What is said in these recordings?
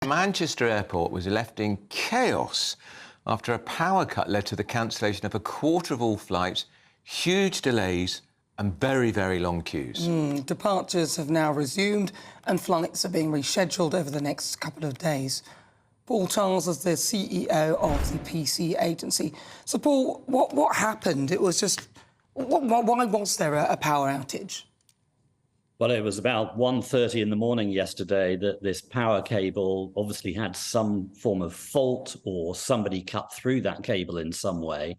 Manchester airport was left in chaos after a power cut led to the cancellation of a quarter of all flights, huge delays and very, very long queues. Departures have now resumed and flights are being rescheduled over the next couple of days. Paul Charles is the CEO of the PC agency. So, Paul, what happened? It was just... Why was there a power outage? Well, it was about 1:30 in the morning yesterday that this power cable obviously had some form of fault, or somebody cut through that cable in some way.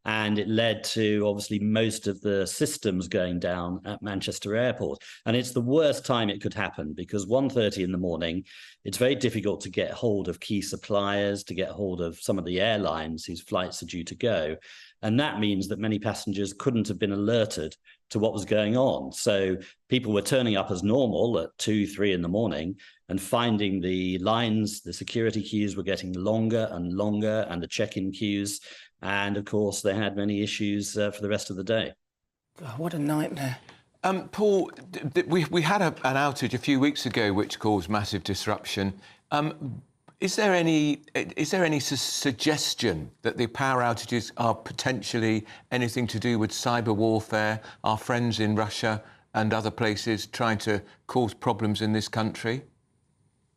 And it led to, obviously, most of the systems going down at Manchester Airport. And it's the worst time it could happen, because 1:30 in the morning, it's very difficult to get hold of key suppliers, to get hold of some of the airlines whose flights are due to go. And that means that many passengers couldn't have been alerted to what was going on. So people were turning up as normal at 2, 3 in the morning and finding the lines, the security queues were getting longer and longer, and the check-in queues. And of course, they had many issues for the rest of the day. God, what a nightmare. Paul, we had an outage a few weeks ago which caused massive disruption. Is there any suggestion that the power outages are potentially anything to do with cyber warfare, our friends in Russia and other places trying to cause problems in this country?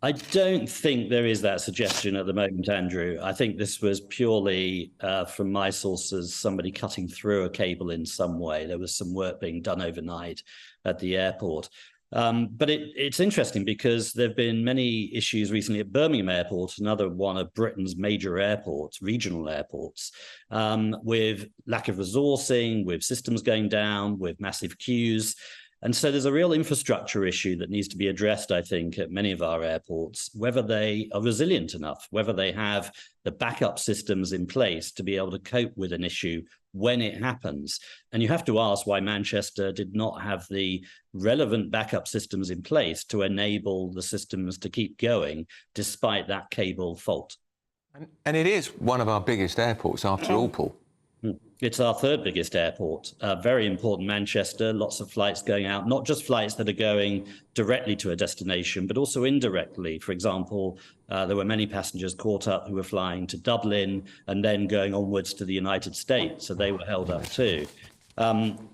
I don't think there is that suggestion at the moment, Andrew. I think this was purely, from my sources, somebody cutting through a cable in some way. There was some work being done overnight at the airport. But it's interesting because there have been many issues recently at Birmingham Airport, another one of Britain's major airports, regional airports, with lack of resourcing, with systems going down, with massive queues. And so there's a real infrastructure issue that needs to be addressed, I think, at many of our airports, whether they are resilient enough, whether they have the backup systems in place to be able to cope with an issue when it happens. And you have to ask why Manchester did not have the relevant backup systems in place to enable the systems to keep going despite that cable fault. And it is one of our biggest airports, after all, Paul. It's our third biggest airport. Very important, Manchester, lots of flights going out, not just flights that are going directly to a destination, but also indirectly. For example, there were many passengers caught up who were flying to Dublin and then going onwards to the United States, so they were held up too.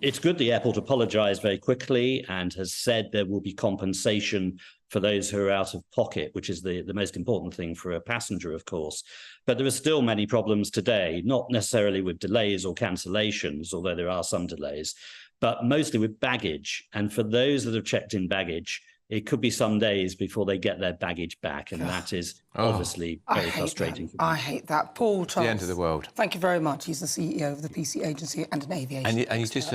It's good the airport apologised very quickly and has said there will be compensation for those who are out of pocket, which is the most important thing for a passenger, of course. But there are still many problems today, not necessarily with delays or cancellations, although there are some delays, but mostly with baggage. And for those that have checked in baggage, it could be some days before they get their baggage back, and that is obviously very frustrating. I hate that. Paul Charles. The end of the world. Thank you very much. He's the CEO of the PC agency and an aviation. And you just